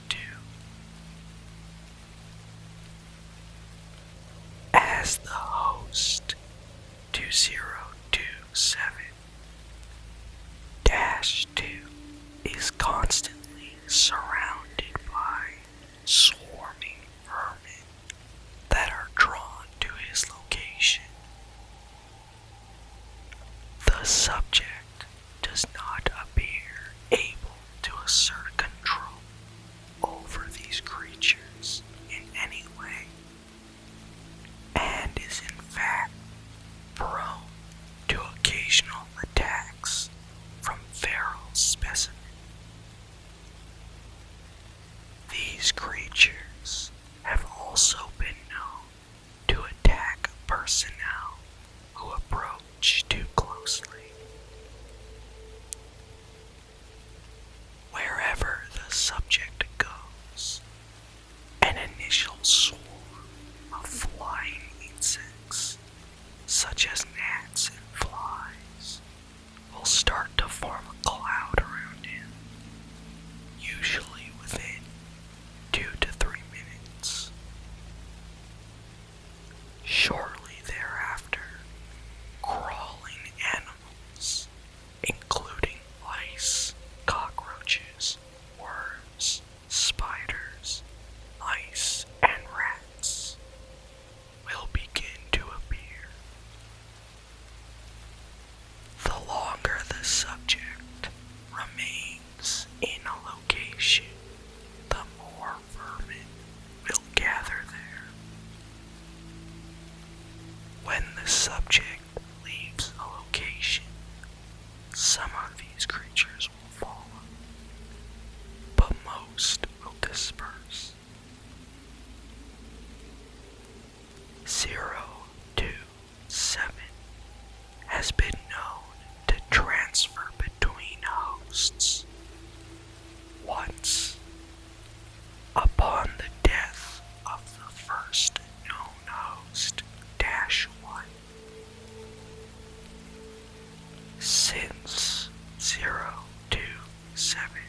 SCP-028-2. As the host, 2027-2 is constantly surrounded by swarming vermin that are drawn to his location. The subject does not appear able to assert control over these creatures in any way, and is in fact prone to occasional attacks from feral specimens. These creatures have also been known to attack personnel who approach too closely. Wherever the subject goes, an initial swarm of flying insects, such as gnats and flies, will start to form a cloud around him, usually within 2 to 3 minutes. Shortly thereafter, crawling animals, including lice, cockroaches, worms, spiders, mice, and rats, will begin to appear. The longer the subject remains in a location, the more vermin will gather there. When the subject leaves a location, some of these creatures will follow, but most will disperse. 027 has been known to transfer between hosts. Once, upon the death of the first known host, -1, since 027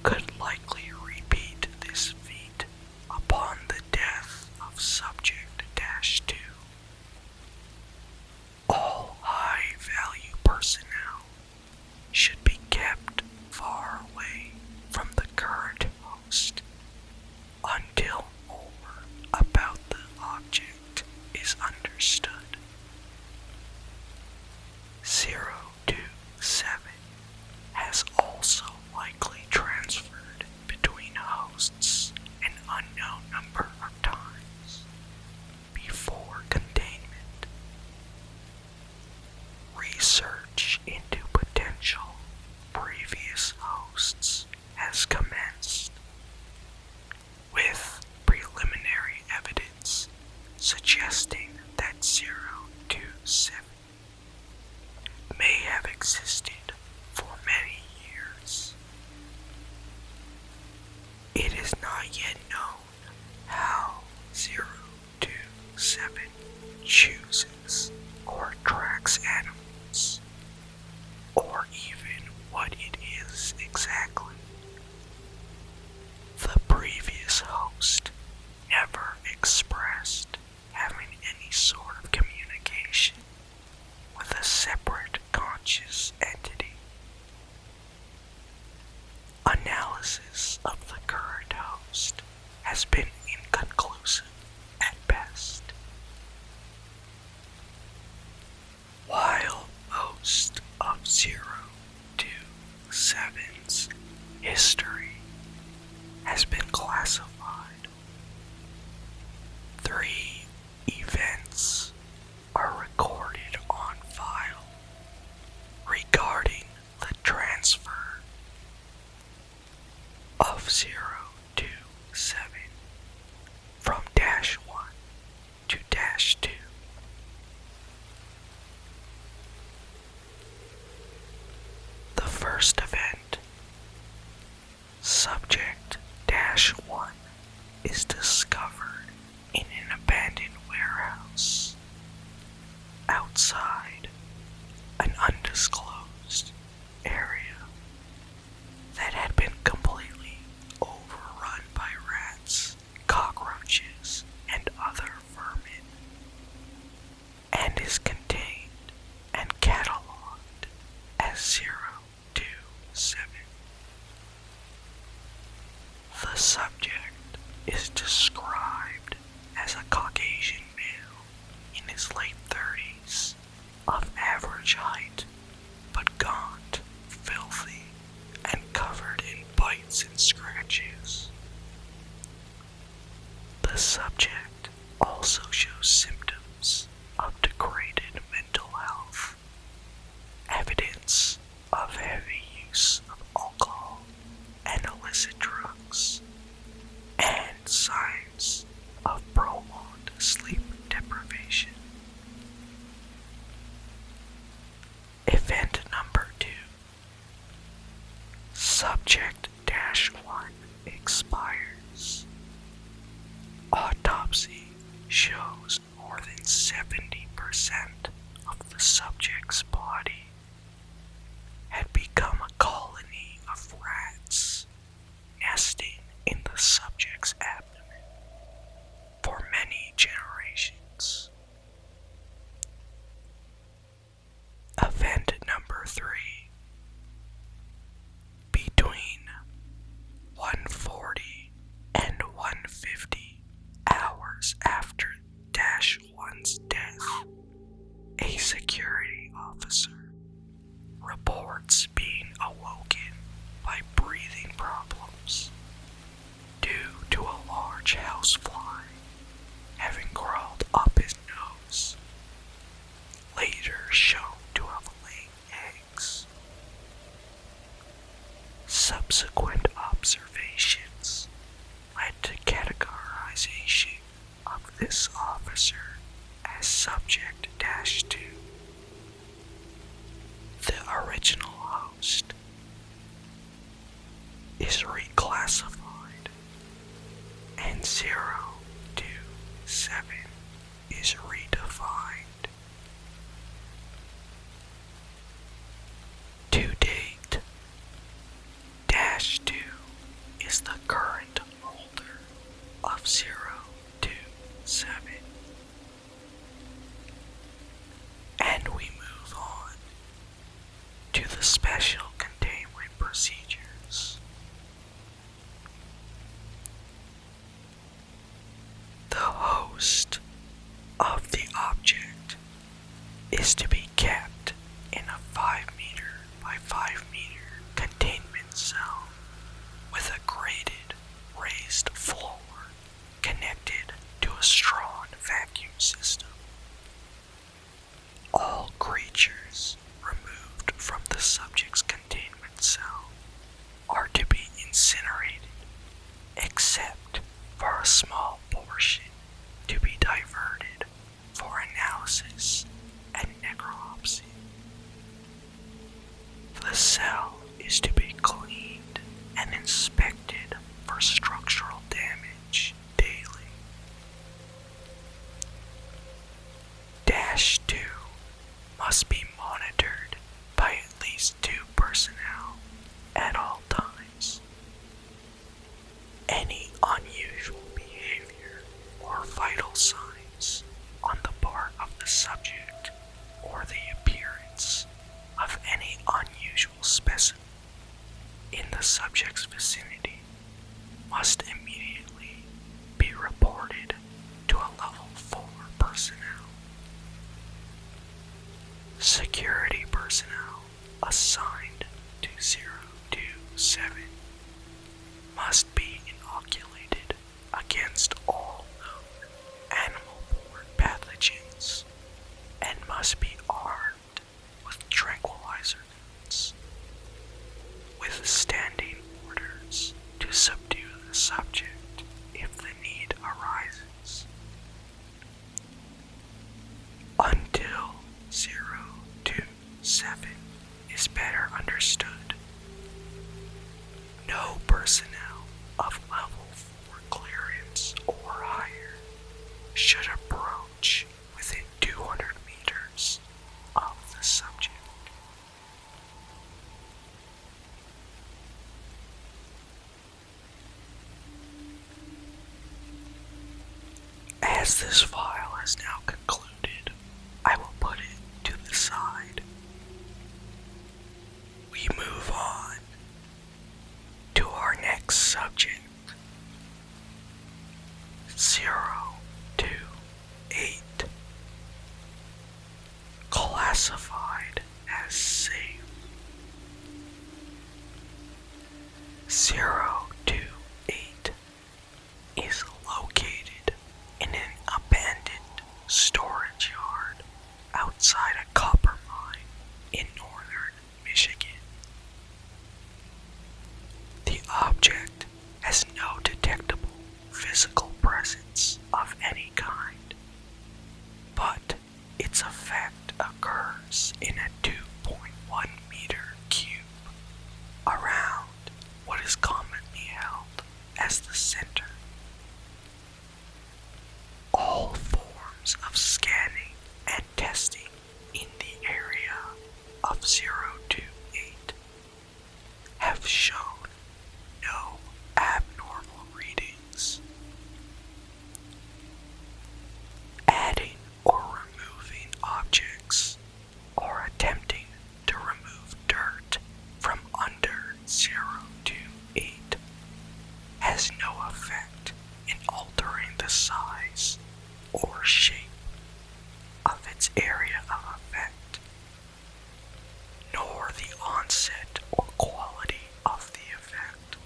could likely repeat this feat upon the death of subject -2. All high-value personnel should be kept far away from the current host until more about the object is understood. 027 has also likely transferred between hosts an unknown number of times before containment. Research into potential previous hosts has commenced, with preliminary evidence suggesting that 027 may have existed for many years. It is not yet known how 027 chooses or tracks animals, or even what it is exactly. The previous host never expressed having any sort of communication with a separate conscious entity. Analysis of the current host has been inconclusive at best. While most of 027's history has been classified, 3 events are recorded on file regarding the transfer of 027 from -1 to -2. The first event, subject -1 is discovered in an abandoned warehouse outside an undisclosed area that had been completely overrun subject is described as a Caucasian male in his late 30s, of average height, but gaunt, filthy, and covered in bites and scratches. The subject also shows symptoms of degraded mental health, evidence of heavy use of alcohol and illicit drugs, and signs of prolonged sleep deprivation. Event number 2. Subject-1 expires. Autopsy shows more than 70% of the subject's body had become a colony of rats nesting in the subject's abdomen for many generations. Event number 3. Between 140 and 150 hours after -1's death, a security officer reports being awoken by breathing problems due to a large housefly having crawled up his nose, later shown to have laid eggs. Subsequent observations led to categorization of this officer as Subject-2. The original host is reclassified, and 027 is redefined. To date, -2 is the current holder of 027. And we move on to the special containment procedures. The host of the object is to be kept in a 5-meter by 5-meter containment cell with a graded, raised floor connected to a strong vacuum system. All creatures removed from the subject's containment cell are to be incinerated, except for a small portion to be diverted for analysis and necropsy. The cell is to be cleaned and inspected for structural damage daily. -2 must be monitored by at least 2 personnel at all times. Any unusual behavior or vital signs on the part of the subject, or the appearance of any unusual specimen in the subject's vicinity, must immediately be reported to a level 4 personnel. Security personnel assigned to 027 must be inoculated against all known animal-borne pathogens and must be armed with tranquilizer guns, with standing orders to subdue the subject if the need arises. Until 027 is better understood, no personnel of level 4 clearance or higher should approach within 200 meters of the subject. As this file has now concluded, I will put it to the side. We move on to our next subject, 028. Classified as safe. 028 is located in an abandoned storage yard outside a copper mine in northern Michigan. The object has no detectable physical presence of any kind, but its effect occurs in a 2.1 meter cube around what is commonly held as the center. All forms of scanning and testing in the area of 028 have shown no abnormal readings. Adding or removing objects or attempting to remove dirt from under 028 has no effect in altering the size or shape of its area of effect, nor the onset or quality of the effect.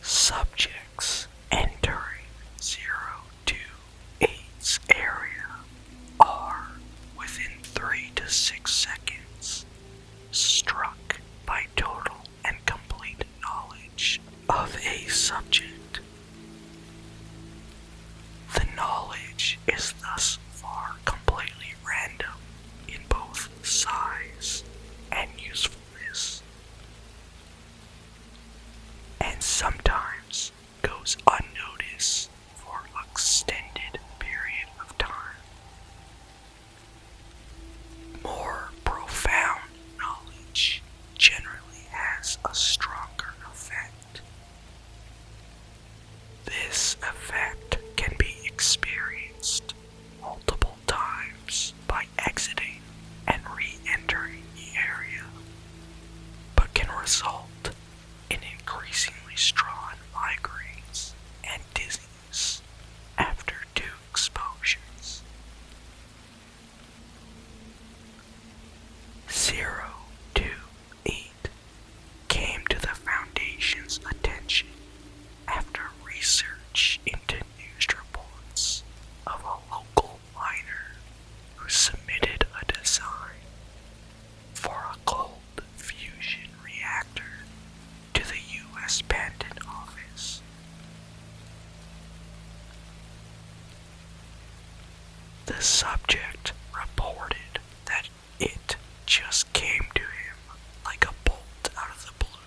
Subjects entering 028's area are, within 3 to 6 seconds, struck by total and complete knowledge of a subject. The knowledge is thus far completely random in both size and usefulness, and sometimes goes unnoticed for an extended period of time. More profound knowledge generally has a stronger effect. This effect can be experienced multiple times by exiting and re-entering the area, but can result in increasingly strong migraines and dizziness after 2 exposures. 028 came to the Foundation's attention after research into news reports of a local miner who submitted a design for a cold fusion reactor to the U.S. Patent Office. The subject reported that it just came to him like a bolt out of the blue.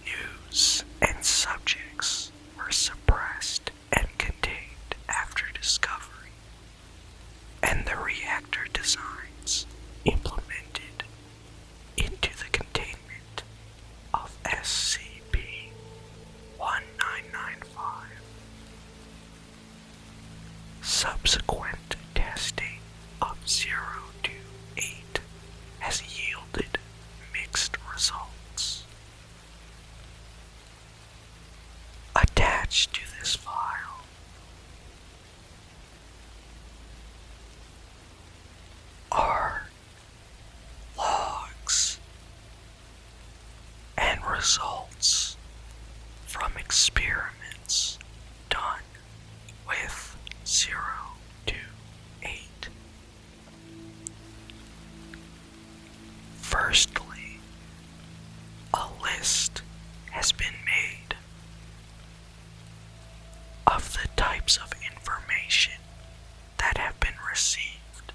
News and subjects were suppressed and contained after discovery, and the reactor designs implemented into the containment of SCP-1995. Subsequent testing of 028 has yielded mixed results. Attached to this file are logs and results from experiments done with 028. Firstly, a list has been made of the types of information that have been received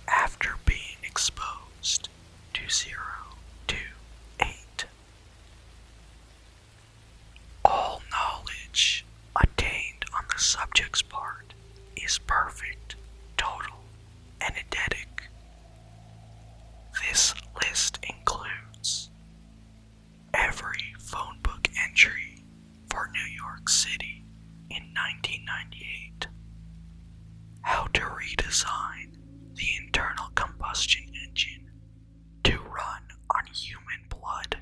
after being exposed to 028. All knowledge attained on the subject's part is perfect, total, and eidetic. This list includes every phone book entry for New York City in 1998, how to redesign the internal combustion engine to run on human blood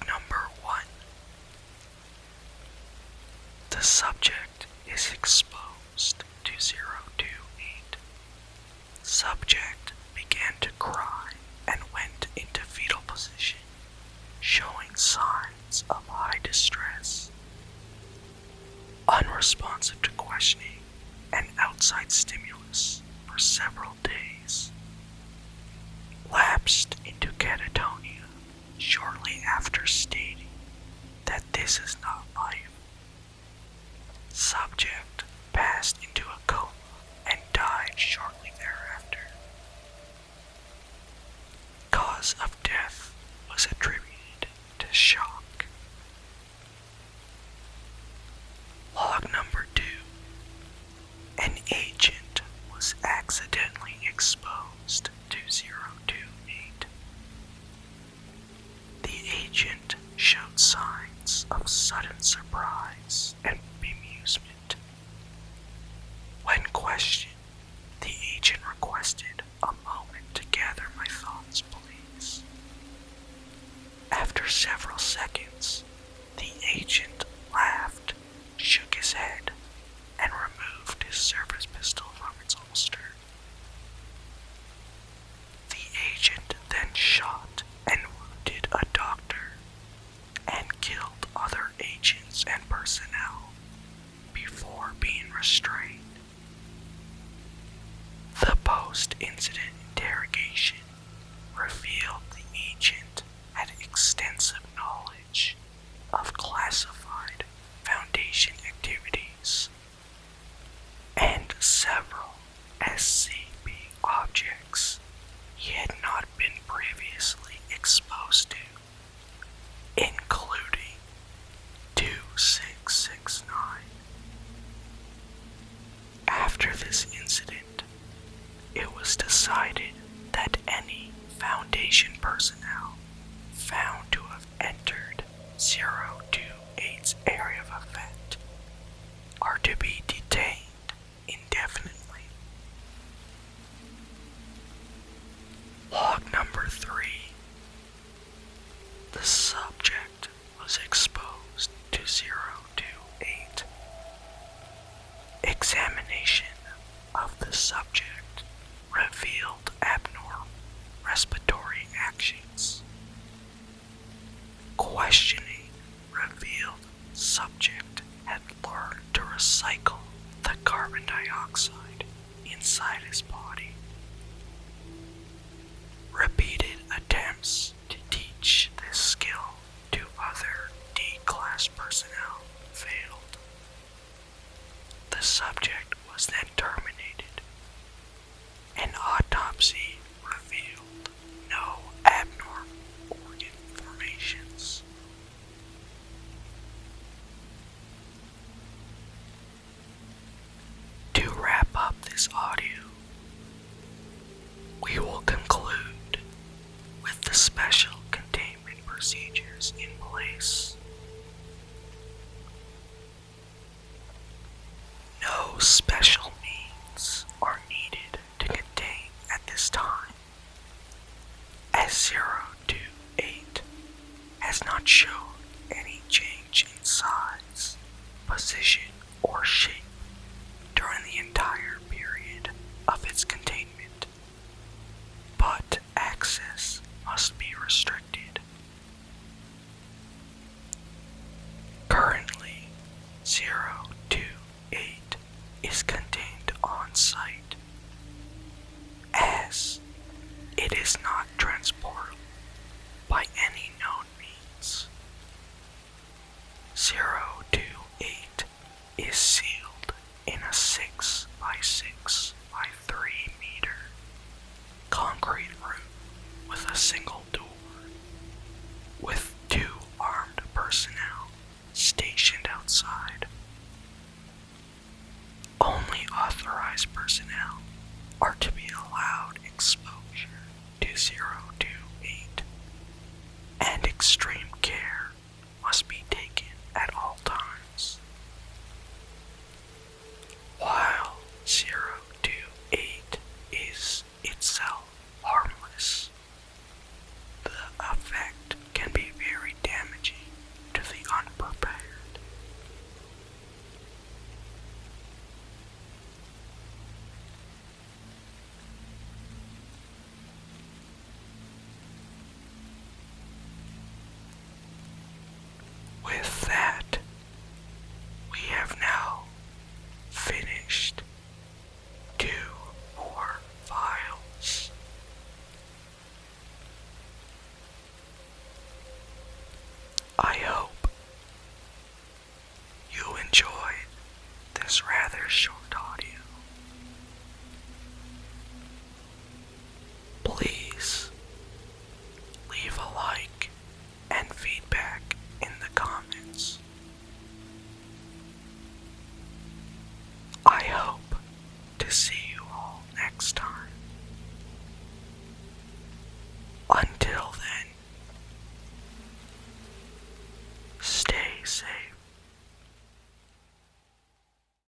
Log number 1. The subject is exposed to 028. Subject began to cry and went into fetal position, showing signs of high distress. Unresponsive to questioning and outside stimulus for several days. Lapsed into catatonia shortly after stating that this is not life. Subject passed into a coma and died shortly thereafter. Cause of death was attributed to shock. Log number 2. An agent was accidentally exposed to 028. The agent showed signs of sudden surprise and bemusement. When questioned, the agent requested a moment to gather my thoughts, please. After several seconds, the agent laughed, shook his head, and removed his service pistol from its holster. The agent then shot and wounded a doctor and killed other agents and personnel before being restrained. The post-incident interrogation revealed the agent had extensive knowledge of classified Foundation activities and several SCP objects he had not been previously exposed to, including 2669. After this incident, it was decided that any Foundation personnel found to have entered 028's area of effect are to be detained indefinitely. Log number 3. The subject was exposed to 028. Examination of the subject revealed abnormal respiratory actions. Questioning revealed subject had learned to recycle the carbon dioxide inside his body. Repeated attempts to teach this skill to other D-class personnel failed. The subject was then terminated. An autopsy revealed no abnormal organ formations. To wrap up this audio, we will conclude with the special containment procedures in place. No special means are needed to contain at this time, as 028 has not shown any change in size, position, or shape during the entire period of its containment, but access must be restricted. Currently, 028 is contained on site, as it is not transportable by any known means. 028 is sealed in a 6 by 6 by 3 meter concrete room with a single door, with 2 armed personnel stationed outside. Only authorized personnel are to be allowed exposure to 028, and extreme care must be taken at all times. While 028 is itself harmless, the effect can be very damaging rather short audio. Please leave a like and feedback in the comments. I hope to see